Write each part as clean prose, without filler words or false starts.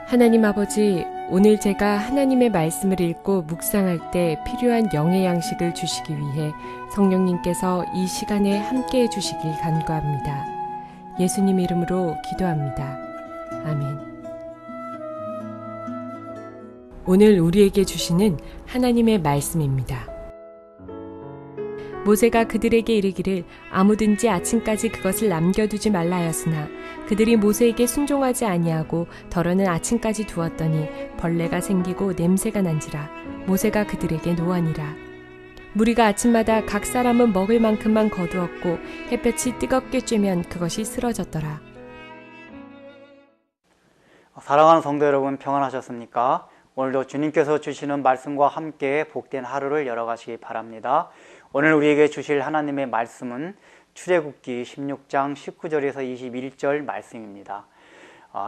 하나님 아버지, 오늘 제가 하나님의 말씀을 읽고 묵상할 때 필요한 영의 양식을 주시기 위해 성령님께서 이 시간에 함께해 주시길 간구합니다. 예수님 이름으로 기도합니다. 아멘. 오늘 우리에게 주시는 하나님의 말씀입니다. 모세가 그들에게 이르기를 아무든지 아침까지 그것을 남겨두지 말라 하였으나 그들이 모세에게 순종하지 아니하고 덜어는 아침까지 두었더니 벌레가 생기고 냄새가 난지라 모세가 그들에게 노하니라. 무리가 아침마다 각 사람은 먹을 만큼만 거두었고 햇볕이 뜨겁게 쬐면 그것이 쓰러졌더라. 사랑하는 성도 여러분, 평안하셨습니까? 오늘도 주님께서 주시는 말씀과 함께 복된 하루를 열어가시기 바랍니다. 오늘 우리에게 주실 하나님의 말씀은 출애굽기 16장 19절에서 21절 말씀입니다.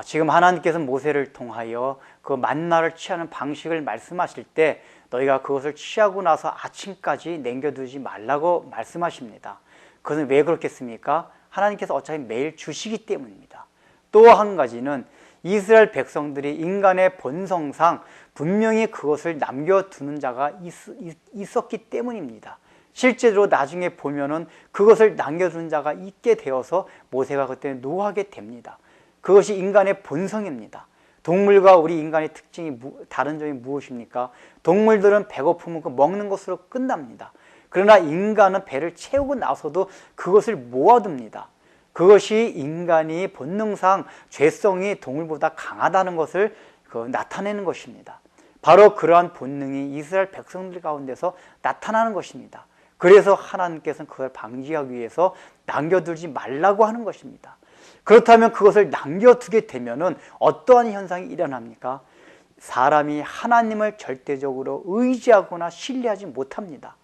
지금 하나님께서 모세를 통하여 그 만나를 취하는 방식을 말씀하실 때 너희가 그것을 취하고 나서 아침까지 남겨두지 말라고 말씀하십니다. 그것은 왜 그렇겠습니까? 하나님께서 어차피 매일 주시기 때문입니다. 또 한 가지는 이스라엘 백성들이 인간의 본성상 분명히 그것을 남겨두는 자가 있었기 때문입니다. 실제로 나중에 보면은 그것을 남겨두는 자가 있게 되어서 모세가 그때 노하게 됩니다. 그것이 인간의 본성입니다. 동물과 우리 인간의 특징이 다른 점이 무엇입니까? 동물들은 배고프면 그 먹는 것으로 끝납니다. 그러나 인간은 배를 채우고 나서도 그것을 모아둡니다. 그것이 인간이 본능상 죄성이 동물보다 강하다는 것을 나타내는 것입니다. 바로 그러한 본능이 이스라엘 백성들 가운데서 나타나는 것입니다. 그래서 하나님께서는 그걸 방지하기 위해서 남겨두지 말라고 하는 것입니다. 그렇다면 그것을 남겨두게 되면은 어떠한 현상이 일어납니까? 사람이 하나님을 절대적으로 의지하거나 신뢰하지 못합니다.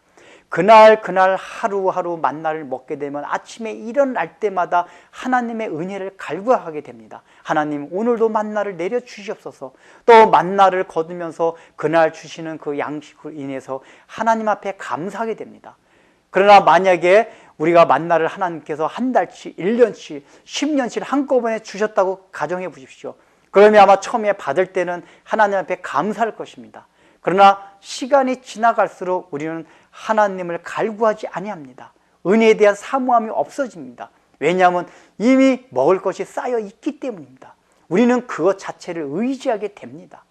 그날 하루하루 만나를 먹게 되면 아침에 일어날 때마다 하나님의 은혜를 갈구하게 됩니다. 하나님, 오늘도 만나를 내려주시옵소서. 또 만나를 거두면서 그날 주시는 그 양식으로 인해서 하나님 앞에 감사하게 됩니다. 그러나 만약에 우리가 만나를 하나님께서 한 달치, 1년치, 10년치 한꺼번에 주셨다고 가정해 보십시오. 그러면 아마 처음에 받을 때는 하나님 앞에 감사할 것입니다. 그러나 시간이 지나갈수록 우리는 하나님을 갈구하지 아니합니다. 은혜에 대한 사모함이 없어집니다. 왜냐하면 이미 먹을 것이 쌓여 있기 때문입니다. 우리는 그것 자체를 의지하게 됩니다.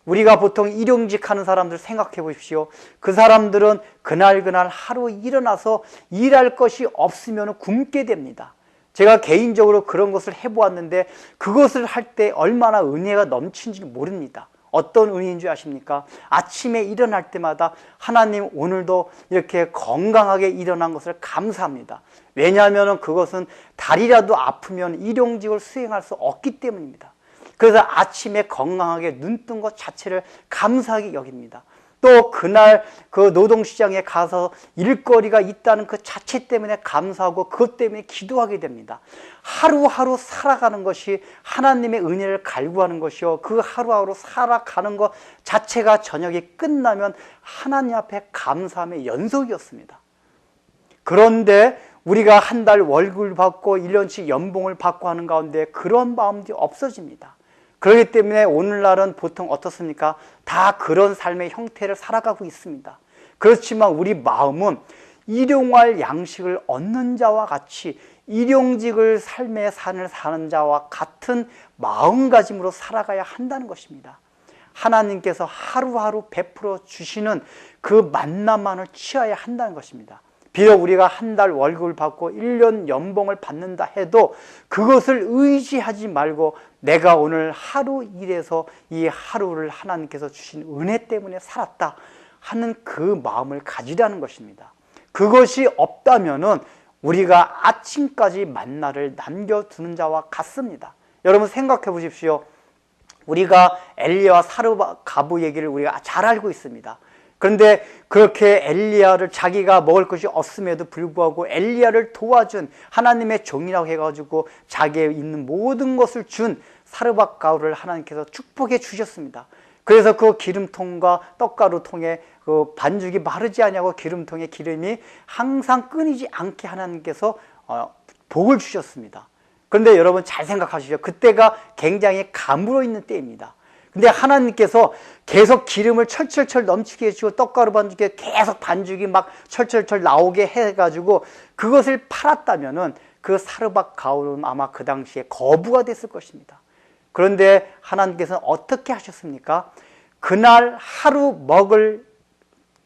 우리가 보통 일용직하는 사람들 생각해 보십시오. 그 사람들은 그날 하루 일어나서 일할 것이 없으면 굶게 됩니다. 제가 개인적으로 그런 것을 해보았는데 그것을 할 때 얼마나 은혜가 넘치는지 모릅니다. 어떤 은혜인 줄 아십니까? 아침에 일어날 때마다 하나님, 오늘도 이렇게 건강하게 일어난 것을 감사합니다. 왜냐하면 그것은 다리라도 아프면 일용직을 수행할 수 없기 때문입니다. 그래서 아침에 건강하게 눈뜬 것 자체를 감사하게 여깁니다. 또 그날 그 노동시장에 가서 일거리가 있다는 그 자체 때문에 감사하고 그것 때문에 기도하게 됩니다. 하루하루 살아가는 것이 하나님의 은혜를 갈구하는 것이요, 그 하루하루 살아가는 것 자체가 저녁이 끝나면 하나님 앞에 감사함의 연속이었습니다. 그런데 우리가 한 달 월급을 받고 1년치 연봉을 받고 하는 가운데 그런 마음들이 없어집니다. 그렇기 때문에 오늘날은 보통 어떻습니까? 다 그런 삶의 형태를 살아가고 있습니다. 그렇지만 우리 마음은 일용할 양식을 얻는 자와 같이 일용직을 삶의 산을 사는 자와 같은 마음가짐으로 살아가야 한다는 것입니다. 하나님께서 하루하루 베풀어 주시는 그 만나만을 취해야 한다는 것입니다. 비록 우리가 한 달 월급을 받고 1년 연봉을 받는다 해도 그것을 의지하지 말고 내가 오늘 하루 일해서 이 하루를 하나님께서 주신 은혜 때문에 살았다 하는 그 마음을 가지라는 것입니다. 그것이 없다면은 우리가 아침까지 만나를 남겨두는 자와 같습니다. 여러분 생각해 보십시오. 우리가 엘리야와 사르가부 얘기를 우리가 잘 알고 있습니다. 그런데 그렇게 엘리야를 자기가 먹을 것이 없음에도 불구하고 엘리야를 도와준 하나님의 종이라고 해가지고 자기의 있는 모든 것을 준 사르밧가루를 하나님께서 축복해 주셨습니다. 그래서 그 기름통과 떡가루통에 그 반죽이 마르지 아니하고 기름통에 기름이 항상 끊이지 않게 하나님께서 복을 주셨습니다. 그런데 여러분 잘 생각하시죠. 그때가 굉장히 가물어 있는 때입니다. 근데 하나님께서 계속 기름을 철철철 넘치게 해주고 떡가루 반죽에 계속 반죽이 막 철철철 나오게 해가지고 그것을 팔았다면은 그 사르밧 가울은 아마 그 당시에 거부가 됐을 것입니다. 그런데 하나님께서는 어떻게 하셨습니까? 그날 하루 먹을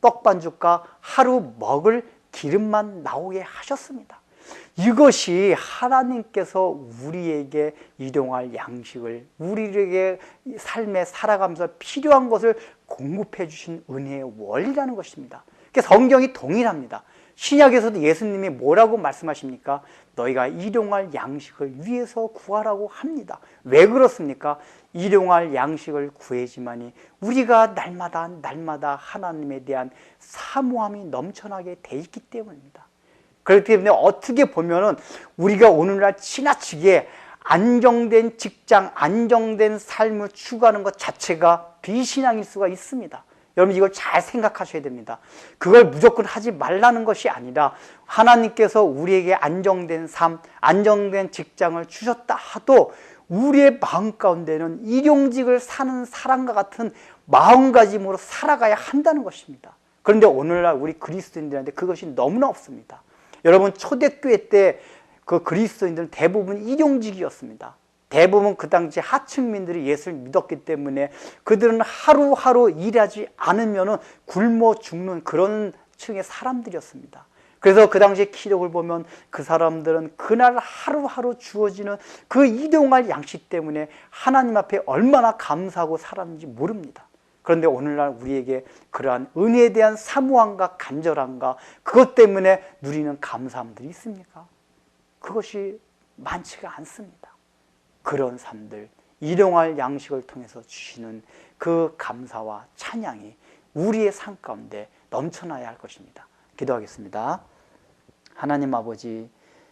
떡반죽과 하루 먹을 기름만 나오게 하셨습니다. 이것이 하나님께서 우리에게 일용할 양식을, 우리에게 삶에 살아가면서 필요한 것을 공급해 주신 은혜의 원리라는 것입니다. 성경이 동일합니다. 신약에서도 예수님이 뭐라고 말씀하십니까? 너희가 일용할 양식을 위해서 구하라고 합니다. 왜 그렇습니까? 일용할 양식을 구해지만이 우리가 날마다 하나님에 대한 사모함이 넘쳐나게 돼 있기 때문입니다. 그렇기 때문에 어떻게 보면은 우리가 오늘날 지나치게 안정된 직장, 안정된 삶을 추구하는 것 자체가 비신앙일 수가 있습니다. 여러분 이걸 잘 생각하셔야 됩니다. 그걸 무조건 하지 말라는 것이 아니라 하나님께서 우리에게 안정된 삶, 안정된 직장을 주셨다 하도 우리의 마음 가운데는 일용직을 사는 사람과 같은 마음가짐으로 살아가야 한다는 것입니다. 그런데 오늘날 우리 그리스도인들한테 그것이 너무나 없습니다. 여러분 초대교회 때 그 그리스도인들은 대부분 일용직이었습니다. 대부분 그 당시 하층민들이 예수를 믿었기 때문에 그들은 하루하루 일하지 않으면 굶어 죽는 그런 층의 사람들이었습니다. 그래서 그 당시 기록을 보면 그 사람들은 그날 하루하루 주어지는 그 일용할 양식 때문에 하나님 앞에 얼마나 감사하고 살았는지 모릅니다. 그런데 오늘날 우리에게 그러한 은혜에 대한 사모함과 간절함과 그것 때문에 누리는 감사함들이 있습니까? 그것이 많지가 않습니다. 그런 삶들, 일용할 양식을 통해서 주시는 그 감사와 찬양이 우리의 삶 가운데 넘쳐나야 할 것입니다. 기도하겠습니다. 하나님 아버지,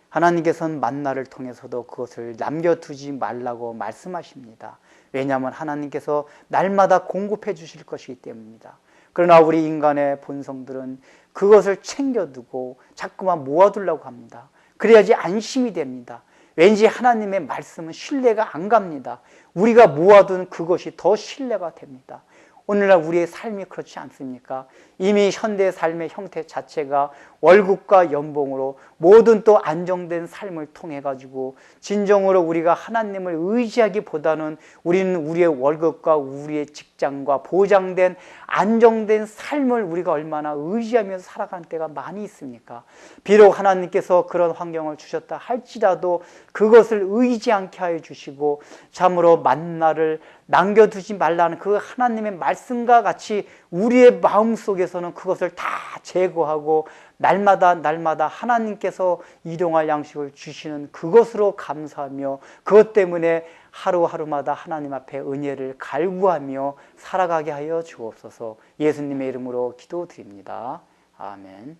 하나님께서는 만나를 통해서도 그것을 남겨두지 말라고 말씀하십니다. 왜냐하면 하나님께서 날마다 공급해 주실 것이기 때문입니다. 그러나 우리 인간의 본성들은 그것을 챙겨두고 자꾸만 모아두려고 합니다. 그래야지 안심이 됩니다. 왠지 하나님의 말씀은 신뢰가 안 갑니다. 우리가 모아둔 그것이 더 신뢰가 됩니다. 오늘날 우리의 삶이 그렇지 않습니까? 이미 현대 삶의 형태 자체가 월급과 연봉으로 모든 또 안정된 삶을 통해 가지고 진정으로 우리가 하나님을 의지하기보다는 우리는 우리의 월급과 우리의 직장과 보장된 안정된 삶을 우리가 얼마나 의지하면서 살아가는 때가 많이 있습니까? 비록 하나님께서 그런 환경을 주셨다 할지라도 그것을 의지 않게 하여 주시고 참으로 만나를 남겨두지 말라는 그 하나님의 말씀과 같이 우리의 마음속에서는 그것을 다 제거하고 날마다 하나님께서 일용할 양식을 주시는 그것으로 감사하며 그것 때문에 하루하루마다 하나님 앞에 은혜를 갈구하며 살아가게 하여 주옵소서. 예수님의 이름으로 기도드립니다. 아멘.